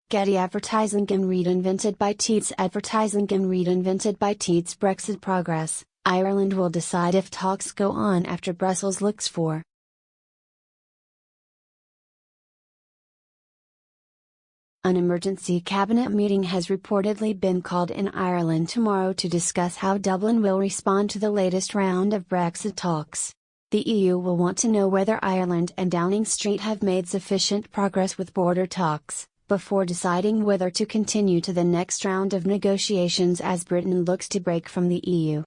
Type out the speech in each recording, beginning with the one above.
Getty Advertising in Read invented by TeadsADVERTISING in Read invented by TeadsBrexit progress. Ireland will decide if talks go on after Brussels looks for an emergency cabinet meeting has reportedly been called in Ireland tomorrow to discuss how Dublin will respond to the latest round of Brexit talks. The EU will want to know whether Ireland and Downing Street have made sufficient progress with border talks, before deciding whether to continue to the next round of negotiations as Britain looks to break from the EU.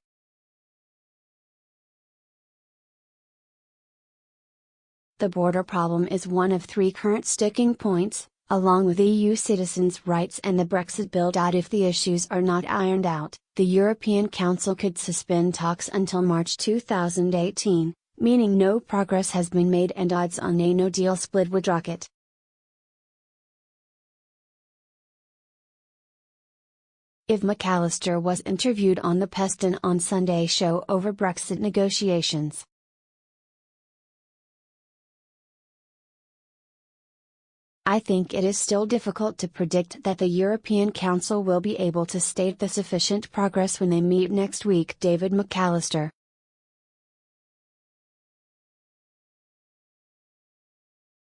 The border problem is one of three current sticking points, along with EU citizens' rights and the Brexit bill.If the issues are not ironed out, the European Council could suspend talks until March 2018, meaning no progress has been made and odds on a no-deal split would rocket. ITVMcallister was interviewed on the Peston on Sunday show over Brexit negotiations. I think it is still difficult to predict that the European Council will be able to state the sufficient progress when they meet next week. David McAllister.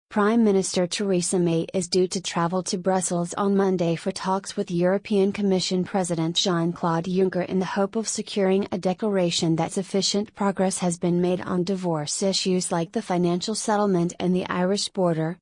Prime Minister Theresa May is due to travel to Brussels on Monday for talks with European Commission President Jean-Claude Juncker in the hope of securing a declaration that sufficient progress has been made on divorce issues like the financial settlement and the Irish border.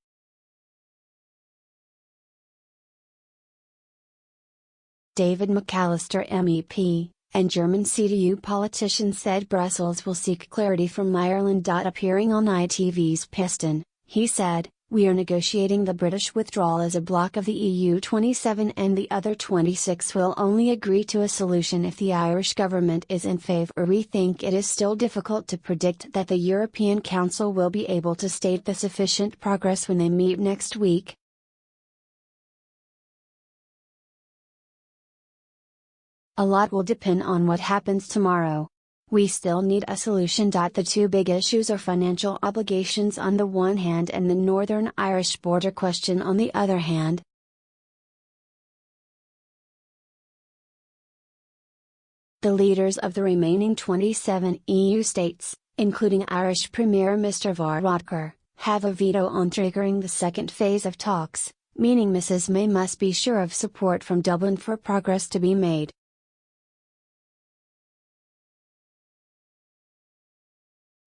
David McAllister MEP, and German CDU politician said Brussels will seek clarity from Ireland. Appearing on ITV's Peston, he said, "We are negotiating the British withdrawal as a bloc of the EU 27 and the other 26 will only agree to a solution if the Irish government is in favour." We think it is still difficult to predict that the European Council will be able to state the sufficient progress when they meet next week. A lot will depend on what happens tomorrow. We still need a solution. The two big issues are financial obligations on the one hand and the Northern Irish border question on the other hand. The leaders of the remaining 27 EU states, including Irish Premier Mr Varadkar, have a veto on triggering the second phase of talks, meaning Mrs May must be sure of support from Dublin for progress to be made.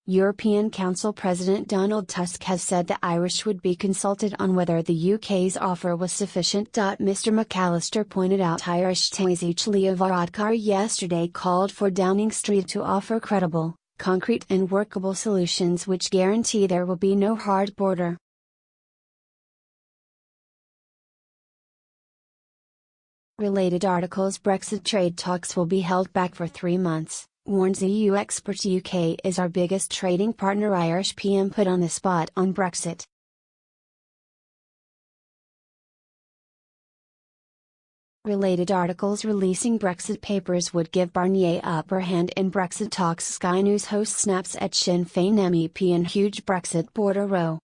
European Council President Donald Tusk has said the Irish would be consulted on whether the UK's offer was sufficient. Mr McAllister pointed out Irish TeadsADVERTISING Leo Varadkar yesterday called for Downing Street to offer credible, concrete and workable solutions which guarantee there will be no hard border. Related articles. Brexit trade talks will be held back for 3 months, warns EU expert. UK is our biggest trading partner. Irish PM put on the spot on Brexit. Related articles. Releasing Brexit papers would give Barnier upper hand in Brexit talks. Sky News host snaps at Sinn Féin MEP in huge Brexit border row.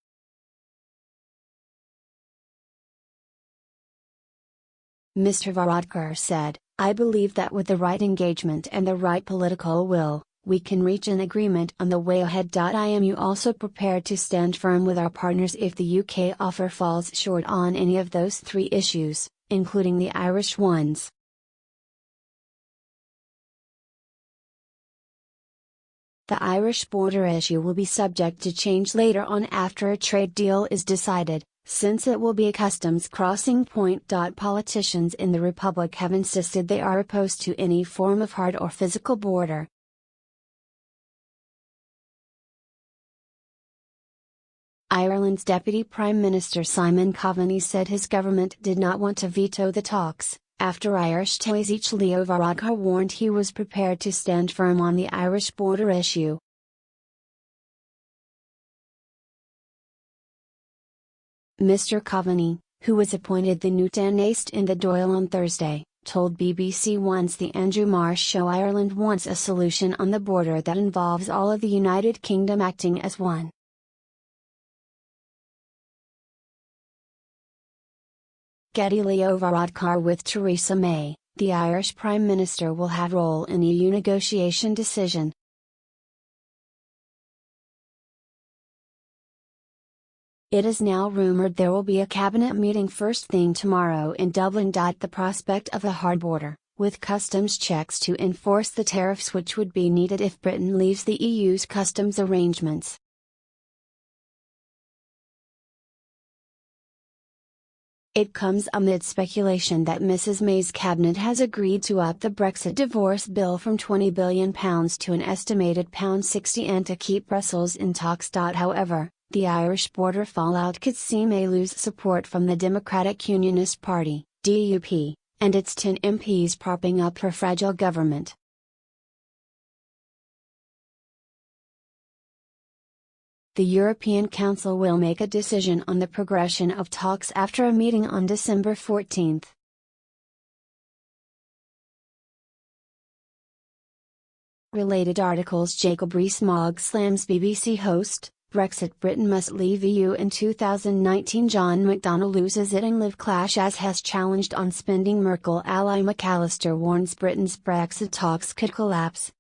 Mr Varadkar said, "I believe that with the right engagement and the right political will, we can reach an agreement on the way ahead. I am also prepared to stand firm with our partners if the UK offer falls short on any of those three issues, including the Irish ones." The Irish border issue will be subject to change later on after a trade deal is decided, since it will be a customs crossing point. Politicians in the Republic have insisted they are opposed to any form of hard or physical border. Ireland's Deputy Prime Minister Simon Coveney said his government did not want to veto the talks, after Irish TeadsADVERTISING Leo Varadkar warned he was prepared to stand firm on the Irish border issue. Mr Coveney, who was appointed the new Tánaiste in the Dáil on Thursday, told BBC One's The Andrew Marsh Show Ireland wants a solution on the border that involves all of the United Kingdom acting as one. Getty Leo Varadkar with Theresa May, the Irish Prime Minister will have role in EU negotiation decision. It is now rumoured there will be a cabinet meeting first thing tomorrow in Dublin. The prospect of a hard border, with customs checks to enforce the tariffs which would be needed if Britain leaves the EU's customs arrangements. It comes amid speculation that Mrs May's cabinet has agreed to up the Brexit divorce bill from £20 billion to an estimated £60 and to keep Brussels in talks. However, the Irish border fallout could see May lose support from the Democratic Unionist Party, DUP, and its 10 MPs propping up her fragile government. The European Council will make a decision on the progression of talks after a meeting on December 14. Related articles: Jacob Rees-Mogg slams BBC host, Brexit: Britain must leave EU in 2019. John McDonnell loses it in Live clash as Hess challenged on spending. Merkel ally McAllister warns Britain's Brexit talks could collapse.